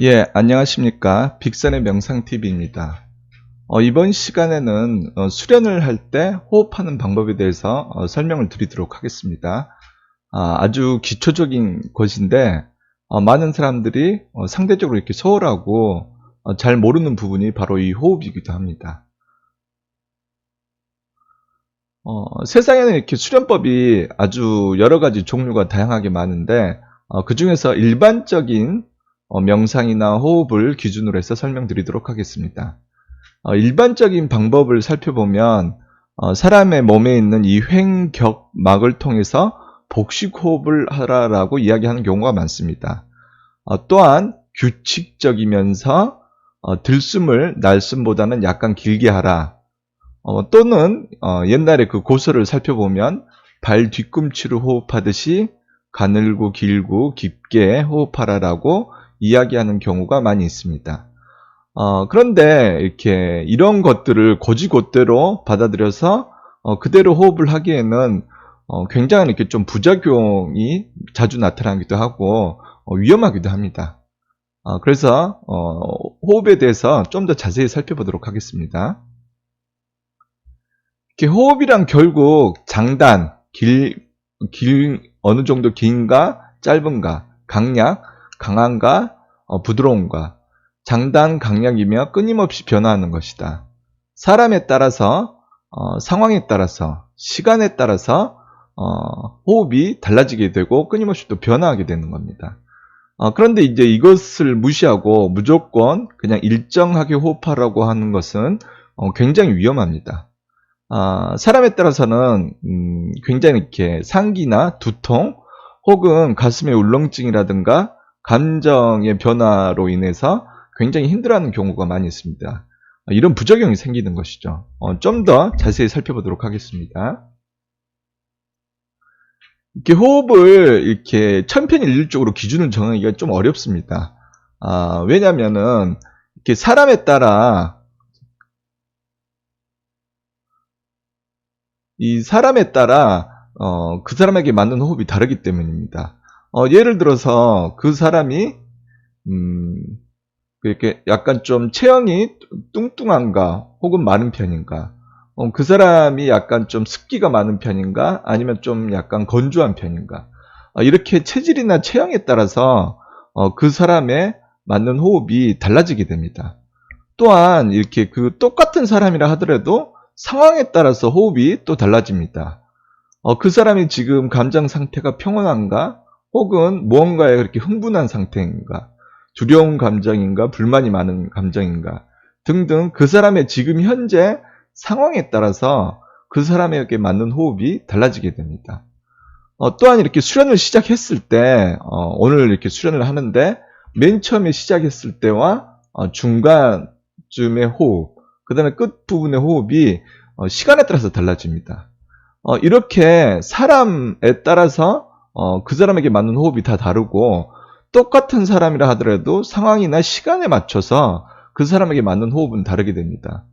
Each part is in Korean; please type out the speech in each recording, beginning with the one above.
예, 안녕하십니까. 빅선의 명상TV입니다. 이번 시간에는 수련을 할 때 호흡하는 방법에 대해서 설명을 드리도록 하겠습니다. 아주 기초적인 것인데, 많은 사람들이 상대적으로 이렇게 소홀하고 잘 모르는 부분이 바로 이 호흡이기도 합니다. 세상에는 이렇게 수련법이 아주 여러 가지 종류가 다양하게 많은데, 그 중에서 일반적인 명상이나 호흡을 기준으로 해서 설명드리도록 하겠습니다. 일반적인 방법을 살펴보면 사람의 몸에 있는 이 횡격막을 통해서 복식호흡을 하라라고 이야기하는 경우가 많습니다. 또한 규칙적이면서 들숨을 날숨보다는 약간 길게 하라. 또는 옛날에 그 고서를 살펴보면 발 뒤꿈치로 호흡하듯이 가늘고 길고 깊게 호흡하라라고 이야기하는 경우가 많이 있습니다. 그런데 이렇게 이런 것들을 곧이곧대로 받아들여서 그대로 호흡을 하기에는 굉장히 이렇게 좀 부작용이 자주 나타나기도 하고 위험하기도 합니다. 그래서 호흡에 대해서 좀 더 자세히 살펴보도록 하겠습니다. 이렇게 호흡이란 결국 장단, 어느 정도 긴가, 짧은가, 강약, 강한가, 부드러운가, 장단, 강약이며 끊임없이 변화하는 것이다. 사람에 따라서, 상황에 따라서, 시간에 따라서 호흡이 달라지게 되고 끊임없이 또 변화하게 되는 겁니다. 그런데 이제 이것을 무시하고 무조건 그냥 일정하게 호흡하라고 하는 것은 굉장히 위험합니다. 사람에 따라서는 굉장히 이렇게 상기나 두통 혹은 가슴의 울렁증이라든가 감정의 변화로 인해서 굉장히 힘들어하는 경우가 많이 있습니다. 이런 부작용이 생기는 것이죠. 좀 더 자세히 살펴보도록 하겠습니다. 이렇게 호흡을 이렇게 천편일률적으로 기준을 정하기가 좀 어렵습니다. 왜냐하면은 이렇게 사람에 따라 그 사람에게 맞는 호흡이 다르기 때문입니다. 예를 들어서 그 사람이 이렇게 약간 좀 체형이 뚱뚱한가 혹은 마른 편인가, 그 사람이 약간 좀 습기가 많은 편인가 아니면 좀 약간 건조한 편인가, 이렇게 체질이나 체형에 따라서 그 사람에 맞는 호흡이 달라지게 됩니다. 또한 이렇게 그 똑같은 사람이라 하더라도 상황에 따라서 호흡이 또 달라집니다. 그 사람이 지금 감정 상태가 평온한가 혹은 무언가에 그렇게 흥분한 상태인가, 두려운 감정인가 불만이 많은 감정인가 등등 그 사람의 지금 현재 상황에 따라서 그 사람에게 맞는 호흡이 달라지게 됩니다. 또한 이렇게 수련을 시작했을 때 오늘 이렇게 수련을 하는데 맨 처음에 시작했을 때와 중간쯤의 호흡, 그 다음에 끝부분의 호흡이 시간에 따라서 달라집니다. 이렇게 사람에 따라서 그 사람에게 맞는 호흡이 다 다르고 똑같은 사람이라 하더라도 상황이나 시간에 맞춰서 그 사람에게 맞는 호흡은 다르게 됩니다.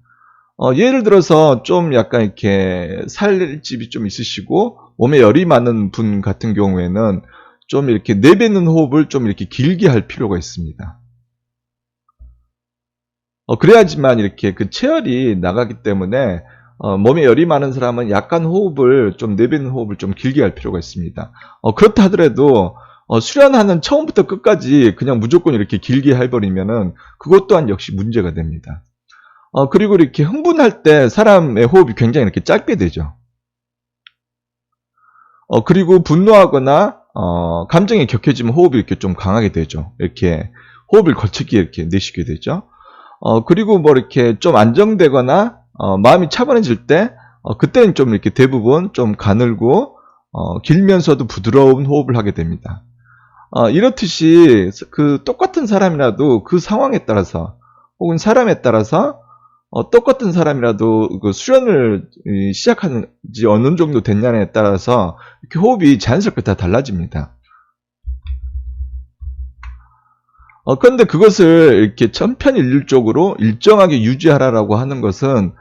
예를 들어서 좀 약간 이렇게 살집이 좀 있으시고 몸에 열이 많은 분 같은 경우에는 좀 이렇게 내뱉는 호흡을 좀 이렇게 길게 할 필요가 있습니다. 그래야지만 이렇게 그 체열이 나가기 때문에 몸에 열이 많은 사람은 약간 호흡을 좀 내뱉는 호흡을 좀 길게 할 필요가 있습니다. 그렇다 하더라도 수련하는 처음부터 끝까지 그냥 무조건 이렇게 길게 해버리면은 그것 또한 역시 문제가 됩니다. 그리고 이렇게 흥분할 때 사람의 호흡이 굉장히 이렇게 짧게 되죠. 그리고 분노하거나 감정이 격해지면 호흡이 이렇게 좀 강하게 되죠. 이렇게 호흡을 거칠게 이렇게 내쉬게 되죠. 그리고 뭐 이렇게 좀 안정되거나 마음이 차분해질 때 그때는 좀 이렇게 대부분 좀 가늘고 길면서도 부드러운 호흡을 하게 됩니다. 이렇듯이 그 똑같은 사람이라도 그 상황에 따라서 혹은 사람에 따라서 똑같은 사람이라도 그 수련을 시작한 지 어느 정도 됐냐에 따라서 이렇게 호흡이 자연스럽게 다 달라집니다. 그런데 그것을 이렇게 천편일률적으로 일정하게 유지하라라고 하는 것은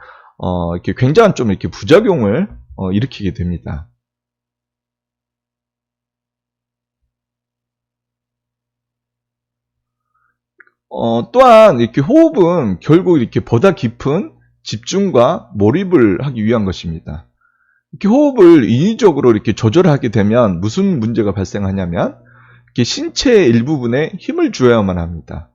이렇게 굉장한 좀 이렇게 부작용을 일으키게 됩니다. 또한 이렇게 호흡은 결국 이렇게 보다 깊은 집중과 몰입을 하기 위한 것입니다. 이렇게 호흡을 인위적으로 이렇게 조절하게 되면 무슨 문제가 발생하냐면, 이렇게 신체의 일부분에 힘을 주어야만 합니다.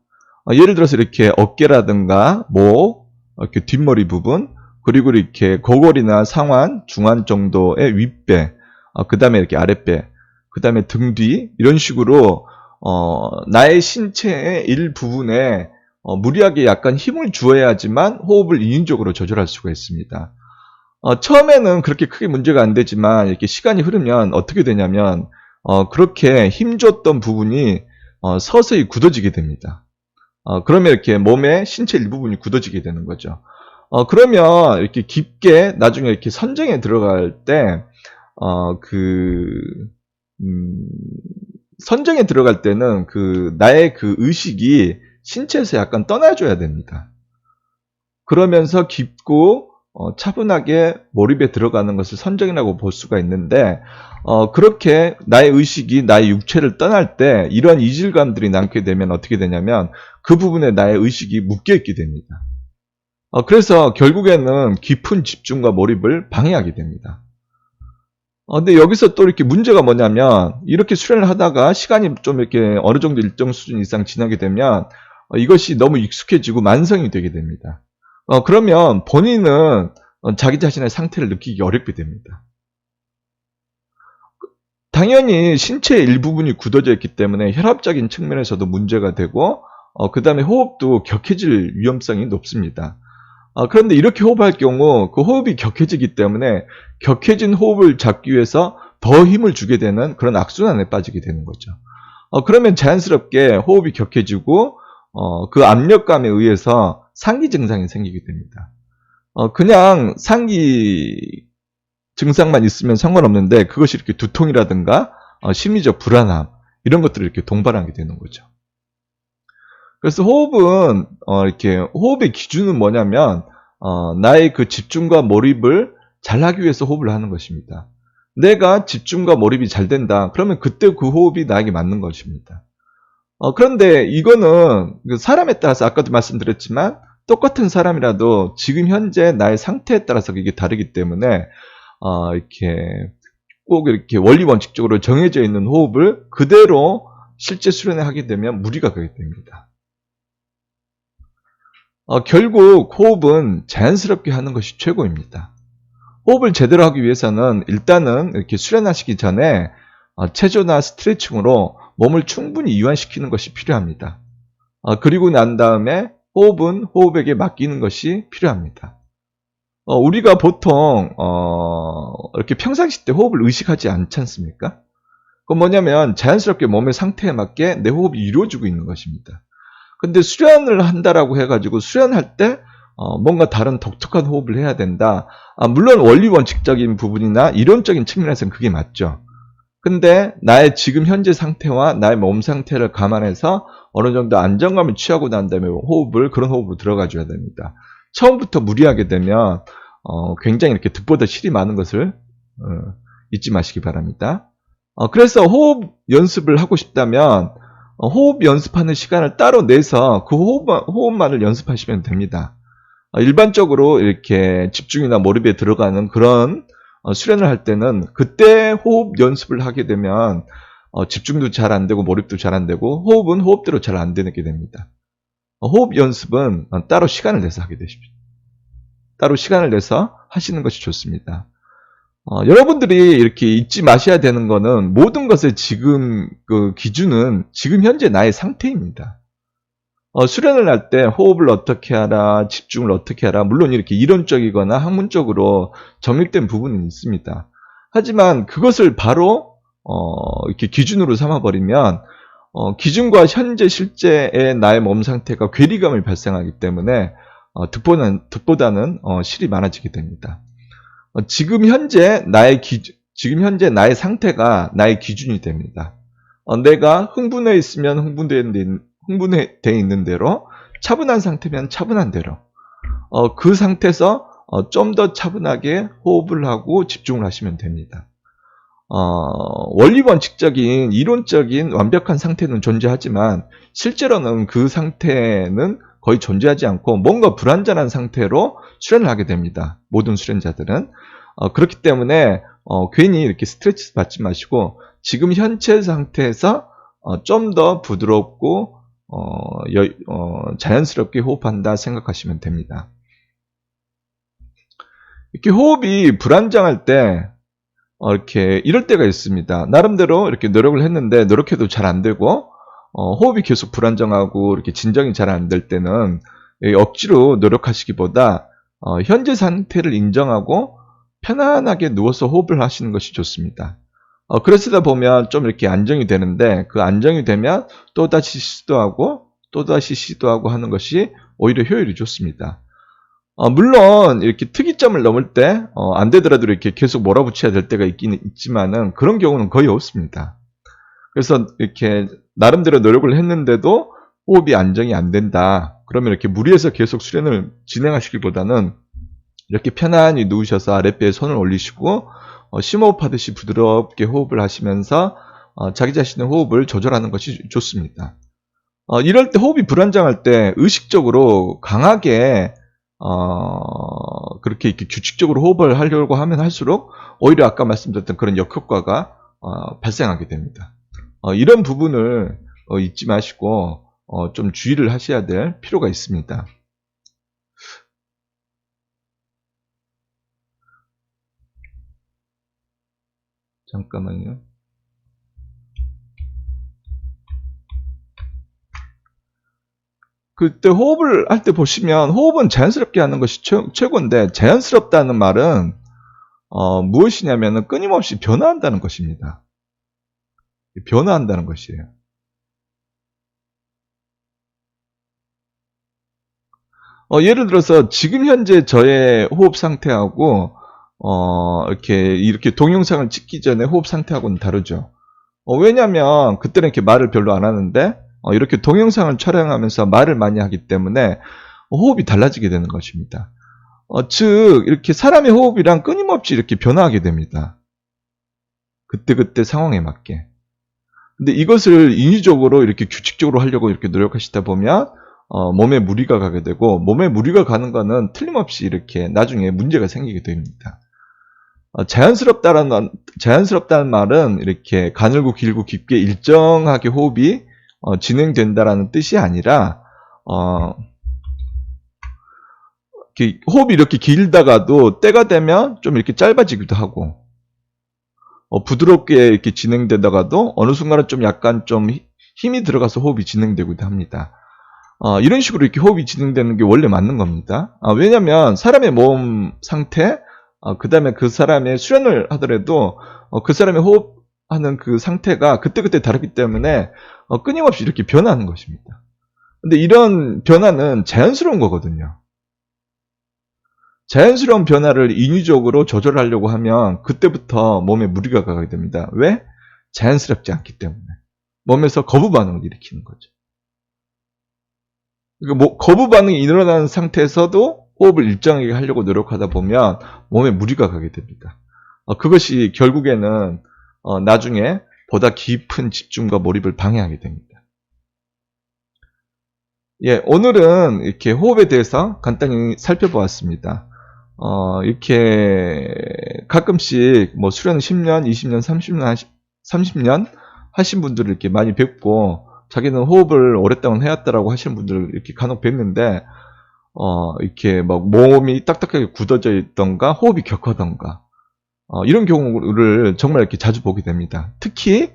예를 들어서 이렇게 어깨라든가 목, 이렇게 뒷머리 부분, 그리고 이렇게 고골이나 상완, 중완 정도의 윗배, 그 다음에 이렇게 아랫배, 그 다음에 등 뒤, 이런 식으로 나의 신체의 일부분에 무리하게 약간 힘을 주어야지만 호흡을 인위적으로 조절할 수가 있습니다. 처음에는 그렇게 크게 문제가 안 되지만 이렇게 시간이 흐르면 어떻게 되냐면 그렇게 힘줬던 부분이 서서히 굳어지게 됩니다. 그러면 이렇게 몸의 신체 일부분이 굳어지게 되는 거죠. 그러면 이렇게 깊게 나중에 이렇게 선정에 들어갈 때, 선정에 들어갈 때는 나의 그 의식이 신체에서 약간 떠나줘야 됩니다. 그러면서 깊고, 차분하게 몰입에 들어가는 것을 선정이라고 볼 수가 있는데, 그렇게 나의 의식이 나의 육체를 떠날 때 이러한 이질감들이 남게 되면 어떻게 되냐면 그 부분에 나의 의식이 묶여 있게 됩니다. 그래서 결국에는 깊은 집중과 몰입을 방해하게 됩니다. 근데 여기서 또 이렇게 문제가 뭐냐면 이렇게 수련을 하다가 시간이 좀 이렇게 어느 정도 일정 수준 이상 지나게 되면 이것이 너무 익숙해지고 만성이 되게 됩니다. 그러면 본인은 자기 자신의 상태를 느끼기 어렵게 됩니다. 당연히 신체의 일부분이 굳어져 있기 때문에 혈압적인 측면에서도 문제가 되고 그 다음에 호흡도 격해질 위험성이 높습니다. 그런데 이렇게 호흡할 경우 그 호흡이 격해지기 때문에 격해진 호흡을 잡기 위해서 더 힘을 주게 되는 그런 악순환에 빠지게 되는 거죠. 그러면 자연스럽게 호흡이 격해지고 그 압력감에 의해서 상기 증상이 생기게 됩니다. 그냥 상기 증상만 있으면 상관없는데 그것이 이렇게 두통이라든가 심리적 불안함 이런 것들을 이렇게 동반하게 되는 거죠. 그래서 호흡은 이렇게 호흡의 기준은 뭐냐면 나의 그 집중과 몰입을 잘하기 위해서 호흡을 하는 것입니다. 내가 집중과 몰입이 잘 된다. 그러면 그때 그 호흡이 나에게 맞는 것입니다. 그런데 이거는 사람에 따라서 아까도 말씀드렸지만 똑같은 사람이라도 지금 현재 나의 상태에 따라서 이게 다르기 때문에 이렇게 꼭 이렇게 원리 원칙적으로 정해져 있는 호흡을 그대로 실제 수련을 하게 되면 무리가 가게 됩니다. 결국 호흡은 자연스럽게 하는 것이 최고입니다. 호흡을 제대로 하기 위해서는 일단은 이렇게 수련하시기 전에 체조나 스트레칭으로 몸을 충분히 이완시키는 것이 필요합니다. 그리고 난 다음에 호흡은 호흡에게 맡기는 것이 필요합니다. 우리가 보통 이렇게 평상시 때 호흡을 의식하지 않지 않습니까? 그건 뭐냐면 자연스럽게 몸의 상태에 맞게 내 호흡이 이루어지고 있는 것입니다. 근데 수련을 한다라고 해가지고 수련할 때 뭔가 다른 독특한 호흡을 해야 된다. 물론 원리 원칙적인 부분이나 이론적인 측면에서는 그게 맞죠. 근데 나의 지금 현재 상태와 나의 몸 상태를 감안해서 어느 정도 안정감을 취하고 난 다음에 그런 호흡으로 들어가 줘야 됩니다. 처음부터 무리하게 되면 굉장히 이렇게 득보다 실이 많은 것을 잊지 마시기 바랍니다. 그래서 호흡 연습을 하고 싶다면 호흡 연습하는 시간을 따로 내서 그 호흡만을 연습하시면 됩니다. 일반적으로 이렇게 집중이나 몰입에 들어가는 그런 수련을 할 때는 그때 호흡 연습을 하게 되면 집중도 잘 안 되고 몰입도 잘 안 되고 호흡은 호흡대로 잘 안 되게 됩니다. 호흡 연습은 따로 시간을 내서 하게 되십시오. 따로 시간을 내서 하시는 것이 좋습니다. 여러분들이 이렇게 잊지 마셔야 되는 거는 모든 것의 지금 그 기준은 지금 현재 나의 상태입니다. 수련을 할 때 호흡을 어떻게 하라, 집중을 어떻게 하라, 물론 이렇게 이론적이거나 학문적으로 정립된 부분은 있습니다. 하지만 그것을 바로 이렇게 기준으로 삼아버리면 기준과 현재 실제의 나의 몸 상태가 괴리감을 발생하기 때문에 득보다는 실이 많아지게 됩니다. 지금 현재 나의 상태가 나의 기준이 됩니다. 내가 흥분해 있으면 흥분되어 있는 대로, 차분한 상태면 차분한 대로, 그 상태에서 좀 더 차분하게 호흡을 하고 집중을 하시면 됩니다. 원리 원칙적인 이론적인 완벽한 상태는 존재하지만 실제로는 그 상태는 거의 존재하지 않고 뭔가 불완전한 상태로 수련을 하게 됩니다. 모든 수련자들은. 그렇기 때문에 괜히 이렇게 스트레스 받지 마시고 지금 현재 상태에서 좀 더 부드럽고 자연스럽게 호흡한다 생각하시면 됩니다. 이렇게 호흡이 불안정할 때 이렇게 이럴 때가 있습니다. 나름대로 이렇게 노력을 했는데 노력해도 잘 안 되고 호흡이 계속 불안정하고 이렇게 진정이 잘 안 될 때는 억지로 노력하시기보다 현재 상태를 인정하고 편안하게 누워서 호흡을 하시는 것이 좋습니다. 그러시다 보면 좀 이렇게 안정이 되는데 그 안정이 되면 또다시 시도하고 또다시 시도하고 하는 것이 오히려 효율이 좋습니다. 물론 이렇게 특이점을 넘을 때 안 되더라도 이렇게 계속 몰아붙여야 될 때가 있긴 있지만은 그런 경우는 거의 없습니다. 그래서 이렇게 나름대로 노력을 했는데도 호흡이 안정이 안 된다. 그러면 이렇게 무리해서 계속 수련을 진행하시기보다는 이렇게 편안히 누우셔서 아랫배에 손을 올리시고 심호흡하듯이 부드럽게 호흡을 하시면서 자기 자신의 호흡을 조절하는 것이 좋습니다. 이럴 때 호흡이 불안정할 때 의식적으로 강하게 그렇게 이렇게 규칙적으로 호흡을 하려고 하면 할수록 오히려 아까 말씀드렸던 그런 역효과가 발생하게 됩니다. 이런 부분을 잊지 마시고 좀 주의를 하셔야 될 필요가 있습니다. 잠깐만요. 그때 호흡을 할 때 보시면 호흡은 자연스럽게 하는 것이 최고인데 자연스럽다는 말은 무엇이냐면 끊임없이 변화한다는 것입니다. 변화한다는 것이에요. 예를 들어서 지금 현재 저의 호흡 상태하고 이렇게 동영상을 찍기 전에 호흡 상태하고는 다르죠. 왜냐하면 그때는 이렇게 말을 별로 안 하는데 이렇게 동영상을 촬영하면서 말을 많이 하기 때문에 호흡이 달라지게 되는 것입니다. 즉 이렇게 사람의 호흡이랑 끊임없이 이렇게 변화하게 됩니다. 그때그때 상황에 맞게. 근데 이것을 인위적으로 이렇게 규칙적으로 하려고 이렇게 노력하시다 보면 몸에 무리가 가게 되고 몸에 무리가 가는 거는 틀림없이 이렇게 나중에 문제가 생기게 됩니다. 자연스럽다는 말은 이렇게 가늘고 길고 깊게 일정하게 호흡이 진행된다라는 뜻이 아니라 호흡이 이렇게 길다가도 때가 되면 좀 이렇게 짧아지기도 하고 부드럽게 이렇게 진행되다가도 어느 순간은 좀 약간 좀 힘이 들어가서 호흡이 진행되기도 합니다. 이런 식으로 이렇게 호흡이 진행되는 게 원래 맞는 겁니다. 왜냐하면 사람의 몸 상태, 그 다음에 그 사람의 수련을 하더라도 그 사람의 호흡하는 그 상태가 그때그때 다르기 때문에 끊임없이 이렇게 변하는 것입니다. 근데 이런 변화는 자연스러운 거거든요. 자연스러운 변화를 인위적으로 조절하려고 하면 그때부터 몸에 무리가 가게 됩니다. 왜? 자연스럽지 않기 때문에. 몸에서 거부 반응을 일으키는 거죠. 그러니까 거부 반응이 일어나는 상태에서도 호흡을 일정하게 하려고 노력하다 보면 몸에 무리가 가게 됩니다. 그것이 결국에는 나중에 보다 깊은 집중과 몰입을 방해하게 됩니다. 예, 오늘은 이렇게 호흡에 대해서 간단히 살펴보았습니다. 이렇게 가끔씩 뭐 수련 10년, 20년, 30년 하신 분들을 이렇게 많이 뵙고 자기는 호흡을 오랫동안 해왔다라고 하시는 분들을 이렇게 간혹 뵙는데 이렇게 막 몸이 딱딱하게 굳어져 있던가 호흡이 격하던가 이런 경우를 정말 이렇게 자주 보게 됩니다. 특히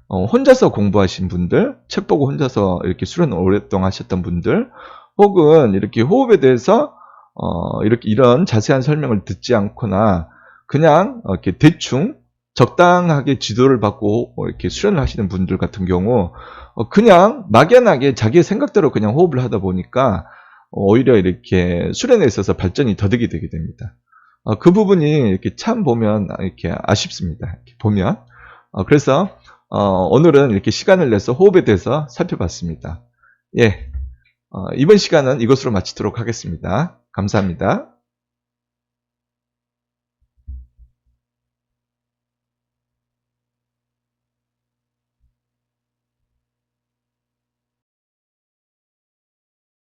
혼자서 공부하신 분들, 책 보고 혼자서 이렇게 수련을 오랫동안 하셨던 분들, 혹은 이렇게 호흡에 대해서 이런 자세한 설명을 듣지 않거나 그냥 이렇게 대충 적당하게 지도를 받고 이렇게 수련을 하시는 분들 같은 경우 그냥 막연하게 자기의 생각대로 그냥 호흡을 하다 보니까 오히려 이렇게 수련에 있어서 발전이 더디게 되게 됩니다. 그 부분이 이렇게 참 보면 이렇게 아쉽습니다. 이렇게 보면 그래서 오늘은 이렇게 시간을 내서 호흡에 대해서 살펴봤습니다. 예, 이번 시간은 이것으로 마치도록 하겠습니다. 감사합니다.